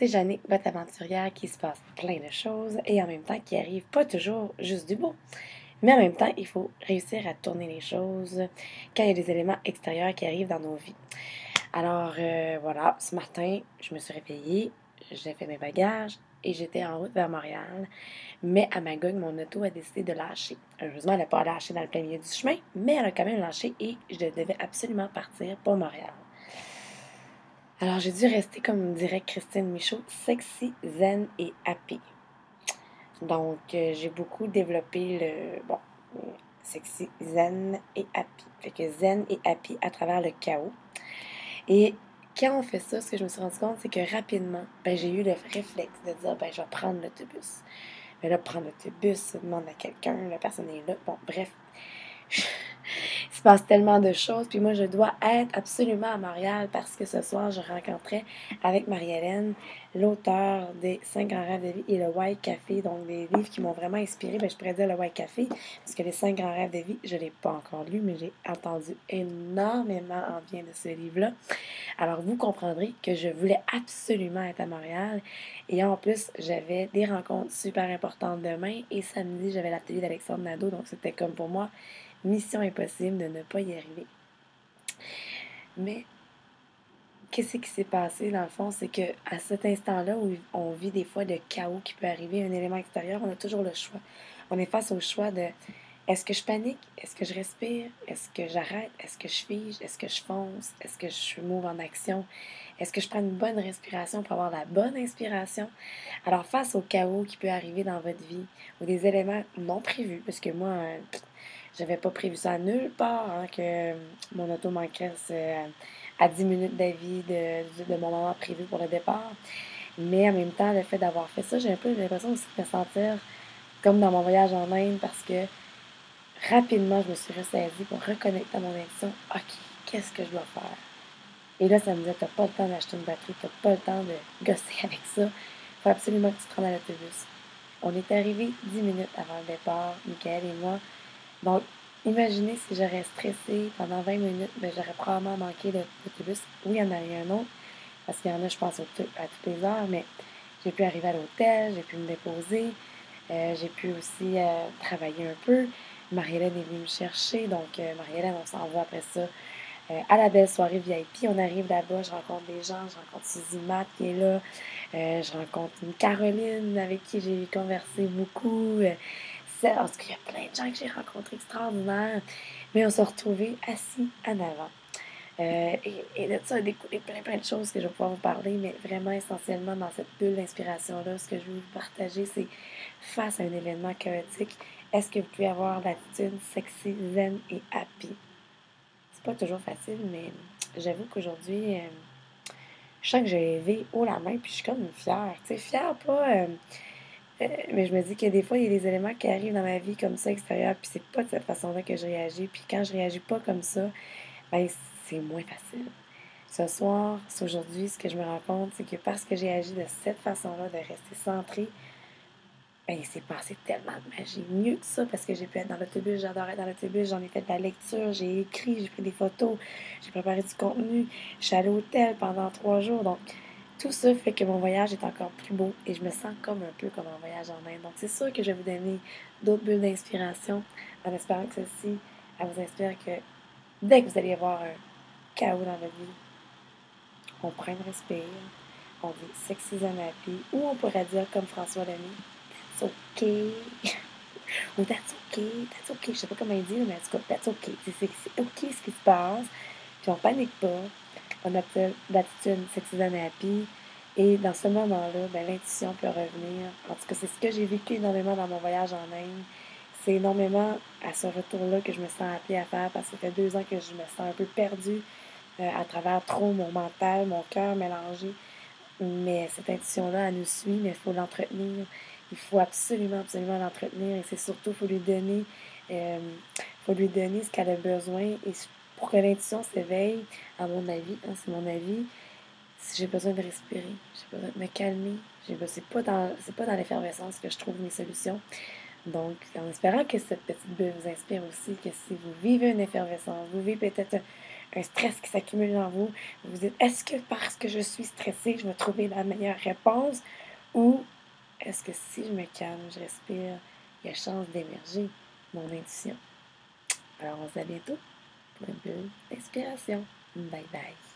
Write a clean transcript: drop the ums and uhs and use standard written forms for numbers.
C'est Jannick, votre aventurière, qui se passe plein de choses et en même temps qui arrive pas toujours juste du beau. Mais en même temps, il faut réussir à tourner les choses quand il y a des éléments extérieurs qui arrivent dans nos vies. Alors voilà, ce matin, je me suis réveillée, j'ai fait mes bagages et j'étais en route vers Montréal. Mais à Magog, mon auto a décidé de lâcher. Heureusement, elle n'a pas lâché dans le plein milieu du chemin, mais elle a quand même lâché et je devais absolument partir pour Montréal. Alors, j'ai dû rester, comme dirait Christine Michaud, sexy, zen et happy. Donc, j'ai beaucoup développé sexy, zen et happy. Fait que zen et happy à travers le chaos. Et quand on fait ça, ce que je me suis rendu compte, c'est que rapidement, j'ai eu le réflexe de dire, je vais prendre l'autobus. Mais là, prendre l'autobus, ça demande à quelqu'un, la personne est là. Bon, bref. Il se passe tellement de choses. Puis moi, je dois être absolument à Montréal parce que ce soir, je rencontrais avec Marie-Hélène, l'auteur des 5 grands rêves de vie et le White Café. Donc, des livres qui m'ont vraiment inspiré. Je pourrais dire le White Café parce que les 5 grands rêves de vie, je ne l'ai pas encore lu, mais j'ai entendu énormément en bien de ce livre-là. Alors, vous comprendrez que je voulais absolument être à Montréal. Et en plus, j'avais des rencontres super importantes demain. Et samedi, j'avais l'atelier d'Alexandre Nadeau. Donc, c'était comme pour moi mission impossible de ne pas y arriver. Mais qu'est-ce qui s'est passé dans le fond, c'est que à cet instant-là où on vit des fois de chaos qui peut arriver, un élément extérieur, on a toujours le choix. On est face au choix de est-ce que je panique, est-ce que je respire, est-ce que j'arrête, est-ce que je fige, est-ce que je fonce, est-ce que je move en action, est-ce que je prends une bonne respiration pour avoir la bonne inspiration. Alors face au chaos qui peut arriver dans votre vie ou des éléments non prévus, parce que moi j'avais pas prévu ça nulle part, que mon auto manquait à 10 minutes d'avis de mon moment prévu pour le départ. Mais en même temps, le fait d'avoir fait ça, j'ai un peu l'impression aussi de me sentir comme dans mon voyage en Inde parce que rapidement, je me suis ressaisie pour reconnecter à mon intuition. OK, qu'est-ce que je dois faire? Et là, ça me disait, t'as pas le temps d'acheter une batterie, t'as pas le temps de gosser avec ça. Il faut absolument que tu te rendes à l'autobus. On est arrivé 10 minutes avant le départ, Michael et moi. Donc, imaginez si j'aurais stressé pendant 20 minutes, j'aurais probablement manqué l'autobus. Oui, il y en a eu un autre, parce qu'il y en a, je pense, à toutes les heures, mais j'ai pu arriver à l'hôtel, j'ai pu me déposer, j'ai pu aussi travailler un peu. Marie-Hélène est venue me chercher, donc Marie-Hélène, on s'en va après ça à la belle soirée VIP. On arrive là-bas, je rencontre des gens, je rencontre Suzy Matt qui est là, je rencontre une Caroline avec qui j'ai conversé beaucoup. Parce qu'il y a plein de gens que j'ai rencontrés extraordinaires, mais on s'est retrouvés assis en avant. Et de ça a découlé plein de choses que je vais pouvoir vous parler, mais vraiment essentiellement dans cette bulle d'inspiration-là, ce que je veux vous partager, c'est face à un événement chaotique, est-ce que vous pouvez avoir l'attitude sexy, zen et happy? C'est pas toujours facile, mais j'avoue qu'aujourd'hui, je sens que j'ai levé haut la main, puis je suis comme fière. Tu sais, fière, pas. Mais je me dis que des fois, il y a des éléments qui arrivent dans ma vie comme ça, extérieurs, puis c'est pas de cette façon-là que je réagis. Puis quand je réagis pas comme ça, ben, c'est moins facile. Ce soir, c'est aujourd'hui, ce que je me rends compte, c'est que parce que j'ai agi de cette façon-là, de rester centrée, ben, il s'est passé tellement de magie. Mieux que ça, parce que j'ai pu être dans l'autobus, j'adorais être dans l'autobus, j'en ai fait de la lecture, j'ai écrit, j'ai pris des photos, j'ai préparé du contenu, je suis allée à l'hôtel pendant 3 jours. Donc, tout ça fait que mon voyage est encore plus beau et je me sens comme un peu comme un voyage en Inde. Donc, c'est sûr que je vais vous donner d'autres bulles d'inspiration en espérant que ceci elle vous inspire que dès que vous allez avoir un chaos dans votre vie, on prend une respire, on dit sexy and happy, ou on pourrait dire comme François Lemay, that's okay, ou that's okay, je sais pas comment il dit, mais en tout cas, that's okay, c'est ok ce qui se passe, puis on panique pas, on a l'attitude sexy and happy, et dans ce moment-là, l'intuition peut revenir. En tout cas, c'est ce que j'ai vécu énormément dans mon voyage en Inde. C'est énormément à ce retour-là que je me sens appelée à faire parce que ça fait 2 ans que je me sens un peu perdue à travers trop mon mental, mon cœur mélangé. Mais cette intuition-là, elle nous suit, mais il faut l'entretenir. Il faut absolument l'entretenir. Et c'est surtout, euh, faut lui donner ce qu'elle a besoin. Et pour que l'intuition s'éveille, à mon avis, c'est mon avis, si j'ai besoin de respirer, j'ai besoin de me calmer. C'est pas dans l'effervescence que je trouve mes solutions. Donc, en espérant que cette petite bulle vous inspire aussi, que si vous vivez une effervescence, vous vivez peut-être un stress qui s'accumule en vous. Vous vous dites, est-ce que parce que je suis stressée, je vais trouver la meilleure réponse? Ou est-ce que si je me calme, je respire, il y a chance d'émerger mon intuition? Alors, on se dit à bientôt pour une bulle d'inspiration. Bye bye.